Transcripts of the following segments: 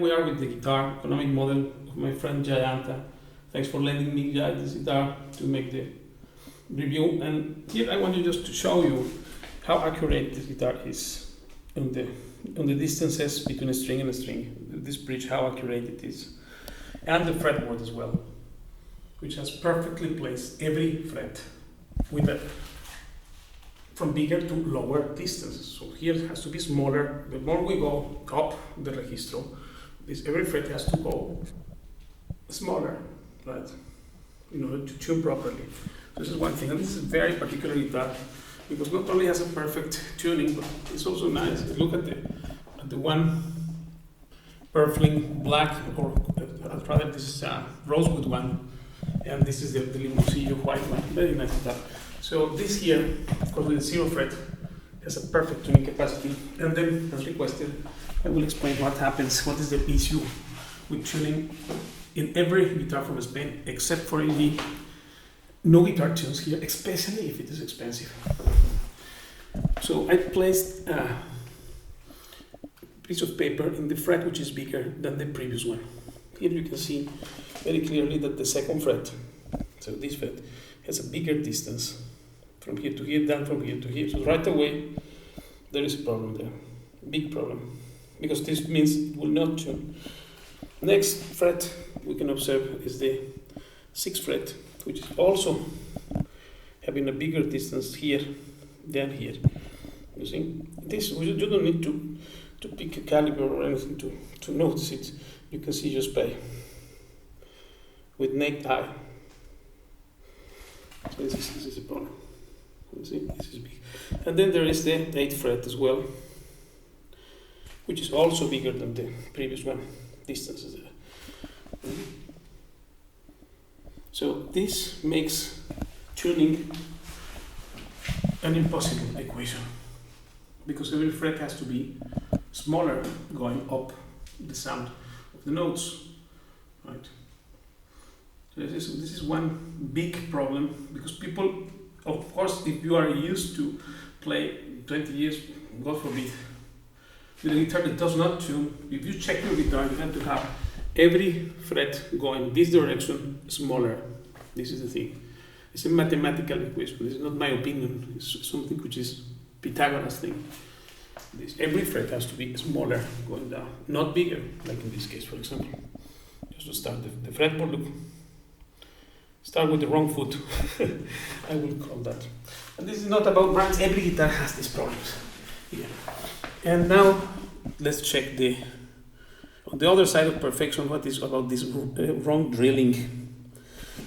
we are with the guitar, economic model of my friend Jayanta. Thanks for lending me this guitar to make the review. And here I want you just to show you how accurate this guitar is on the distances between a string and a string. This bridge, how accurate it is. And the fretboard as well, which has perfectly placed every fret with a from bigger to lower distances. So here it has to be smaller. The more we go up the registro, every fret has to go smaller, right? In order to tune properly. So this is one thing, and this is very particular guitar because not only has a perfect tuning, but it's also nice. Look at the one purfling black, or rather this is a rosewood one, and this is the Limousine white one. Very nice guitar. So this here, of course, with the 0 fret, has a perfect tuning capacity. And then, as requested, I will explain what happens, what is the issue with tuning in every guitar from Spain, except for AG. No guitar tunes here, especially if it is expensive. So I placed a piece of paper in the fret which is bigger than the previous one. Here you can see very clearly that the second fret, so this fret, has a bigger distance from here to here than from here to here. So right away, there is a problem there, big problem, because this means it will not tune. Next fret we can observe is the 6th fret, which is also having a bigger distance here than here. You see, this you don't need to pick a caliber or anything to notice it. You can see just by with naked eye. So this is a problem. You see, this is big. And then there is the 8th fret as well, which is also bigger than the previous one. Distances there. So this makes tuning an impossible equation, because every fret has to be smaller going up the sound of the notes, right? So this is one big problem, because people, of course, if you are used to play 20 years, God forbid, with a guitar that does not tune, if you check your guitar, you have to have every fret going this direction smaller. This is the thing. It's a mathematical equation. This is not my opinion. It's something which is Pythagoras thing. Every fret has to be smaller going down, not bigger, like in this case, for example. Just to start the fretboard, look. Start with the wrong foot. I will call that. And this is not about brands. Every guitar has these problems. Yeah. And now let's check on the other side of perfection, what is about this wrong drilling.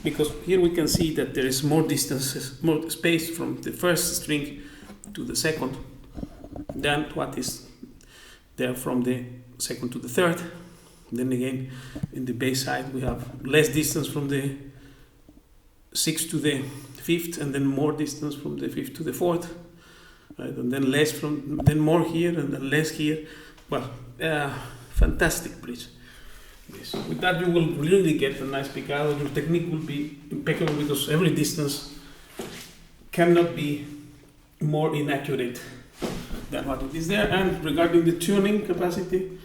Because here we can see that there is more distances, more space from the first string to the second than what is there from the second to the third. Then again, in the bass side, we have less distance from the 6th to the 5th, and then more distance from the 5th to the 4th, right? And then then more here, and then less here. Well, fantastic bridge. Yes. With that, you will really get a nice picado. Your technique will be impeccable, because every distance cannot be more inaccurate than what it is there. And regarding the tuning capacity,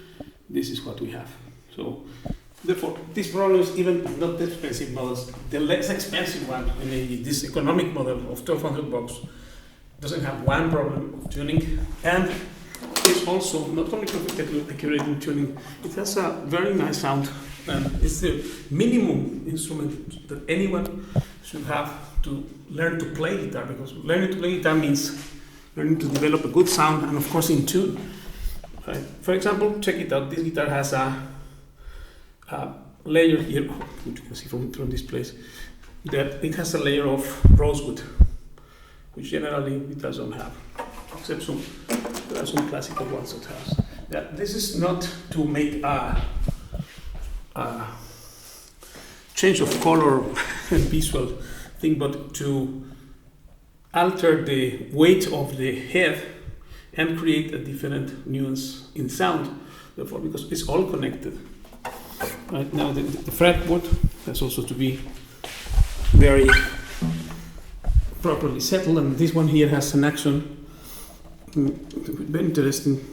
this is what we have. So therefore, this problem is even not the expensive models. The less expensive one, this economic model of $1,200, doesn't have one problem of tuning, and it's also not only perfectly accurate in tuning, it has a very nice sound, and it's the minimum instrument that anyone should have to learn to play guitar, because learning to play guitar means learning to develop a good sound and, of course, in tune. Right? For example, check it out. This guitar has a layer here, which you can see from this place, that it has a layer of rosewood, which generally it doesn't have, except there are some classical ones that has. That this is not to make a change of color and visual thing, but to alter the weight of the head and create a different nuance in sound. Therefore, because it's all connected. Right now, the fretboard has also to be very properly settled, and this one here has an action. Very interesting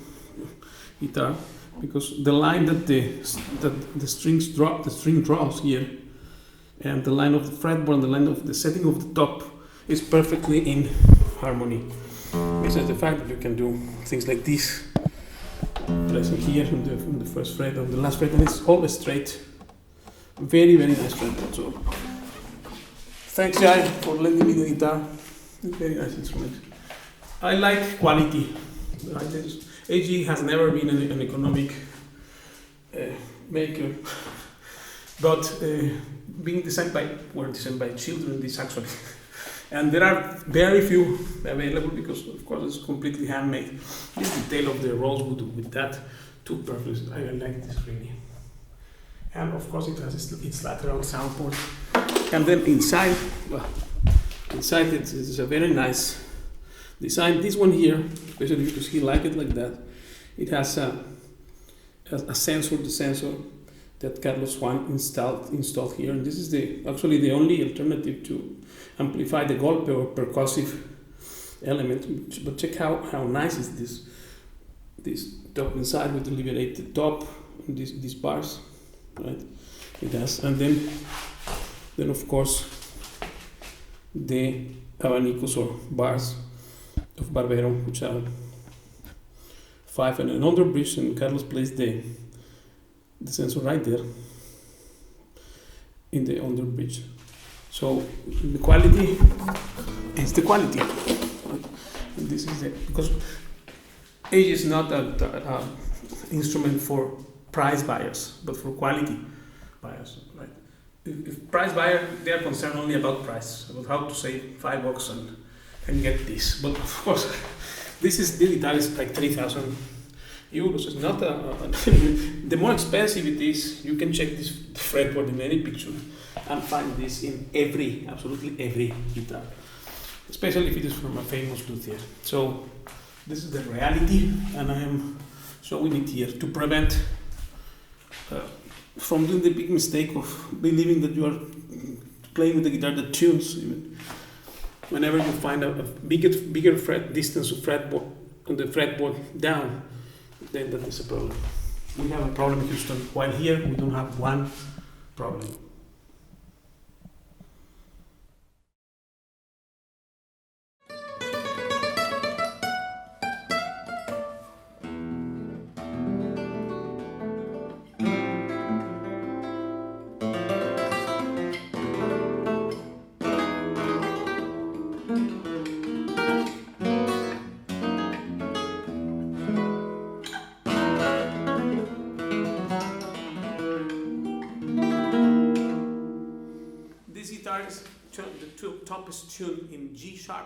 guitar. because the line that the string draws here, and the line of the fretboard and the line of the setting of the top is perfectly in harmony. Besides the fact that you can do things like this, pressing here on the first fret, on the last fret, and it's always straight. Very, very nice fretboard. So, thanks, Jai, for lending me the guitar. Very nice instrument. I like quality. AG has never been an economic maker, but being designed by children, this actually. And there are very few available because, of course, it's completely handmade. This detail of the rosewood with that two purpose, I like this really. And of course, it has its lateral sound port. And then inside, it's a very nice design. This one here, especially because he liked it like that, it has a sensor, the sensor that Carlos Juan installed here. And this is actually the only alternative to amplify the golpe or percussive element. But check how nice is this top inside with the liberated top and these bars, right? It has, and then of course the abanicos or bars of Barbero, which are 5 and an under bridge, and Carlos placed the sensor right there in the under bridge. So the quality is the quality. Right? And this is it, because age is not an instrument for price buyers, but for quality buyers. Right? If price buyer, they are concerned only about price, about how to save $5 and get this. But of course, this guitar is like 3,000 euros. It's not the more expensive it is, you can check this fretboard in any picture and find this in absolutely every guitar, especially if it is from a famous luthier. So this is the reality, and I am showing it here to prevent from doing the big mistake of believing that you are playing with the guitar that tunes. Even whenever you find a bigger fret distance of fretboard on the fretboard down, then that is a problem. We have a problem in Houston, while here we don't have one problem. The top is tuned in G sharp.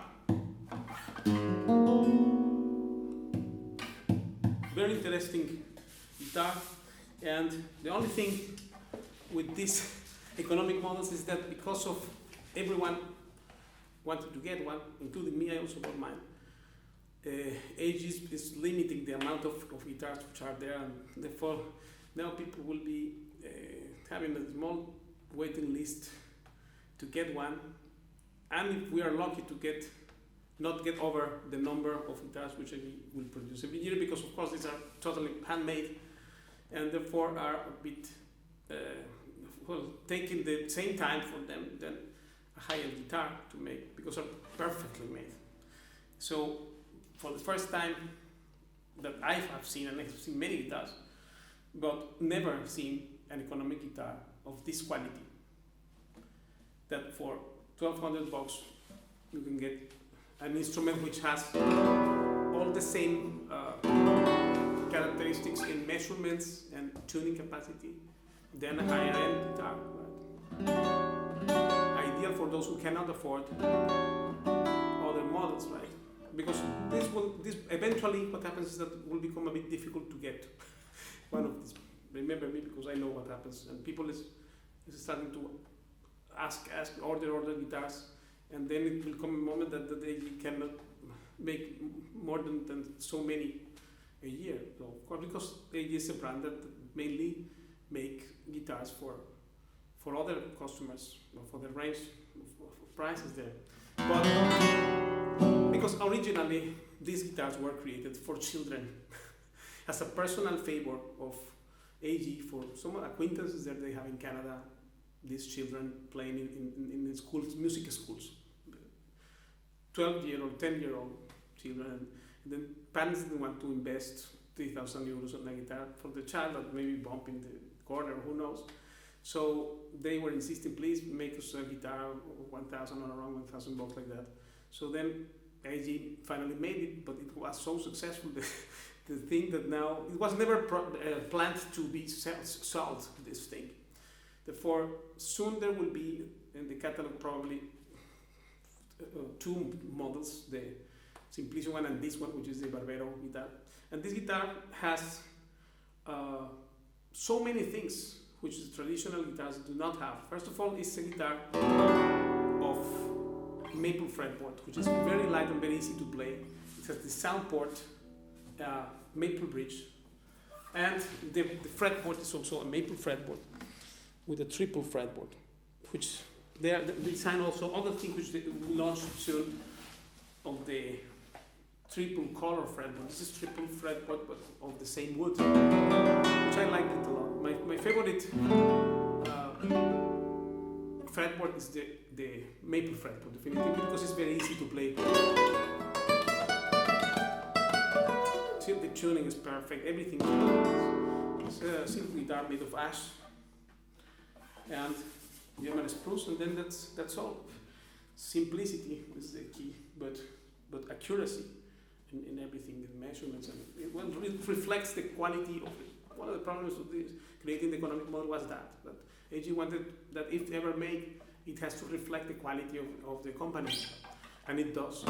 Very interesting guitar, and the only thing with these economic models is that because of everyone wanted to get one, including me, I also bought mine. AG is limiting the amount of guitars which are there, and therefore now people will be having a small waiting list to get one, and if we are lucky to not get over the number of guitars which we will produce every year, because of course these are totally handmade and therefore are a bit taking the same time for them than a high-end guitar to make, because are perfectly made. So for the first time that I have seen, and I've seen many guitars, but never seen an economic guitar of this quality, that for $1,200 you can get an instrument which has all the same characteristics in measurements and tuning capacity than a higher end guitar. Right? Ideal for those who cannot afford other models, right? Because this eventually what happens is that it will become a bit difficult to get one of these. Remember me, because I know what happens, and people is starting to order guitars, and then it will come a moment that they cannot make more than so many a year. So, of course, because AG is a brand that mainly make guitars for other customers, for the range of prices there. But because originally these guitars were created for children, as a personal favor of AG for some acquaintances that they have in Canada, these children playing in schools, music schools, 12-year-old, 10-year-old children, and then parents didn't want to invest 3,000 euros on a guitar for the child that maybe bump in the corner, who knows. So they were insisting, please make us a guitar, 1,000 or around 1,000 bucks like that. So then AG finally made it, but it was so successful, the thing that now, it was never planned to be sold, this thing. Therefore, soon there will be in the catalog probably two models, the Simplicity one and this one, which is the Barbero guitar. And this guitar has so many things which the traditional guitars do not have. First of all, it's a guitar of maple fretboard, which is very light and very easy to play. It has the sound port, maple bridge, and the fretboard is also a maple fretboard with a triple fretboard, which they design also other things which they launched soon of the triple color fretboard. This is triple fretboard but of the same wood, which I like it a lot. My favorite fretboard is the maple fretboard, definitively, because it's very easy to play. See, the tuning is perfect, everything. It's a simple guitar made of ash and German spruce, and then that's all. Simplicity is the key, but accuracy in everything, the measurements, and it reflects the quality of it. One of the problems of this creating the economic model was that AG wanted that if ever made, it has to reflect the quality of the company, and it does.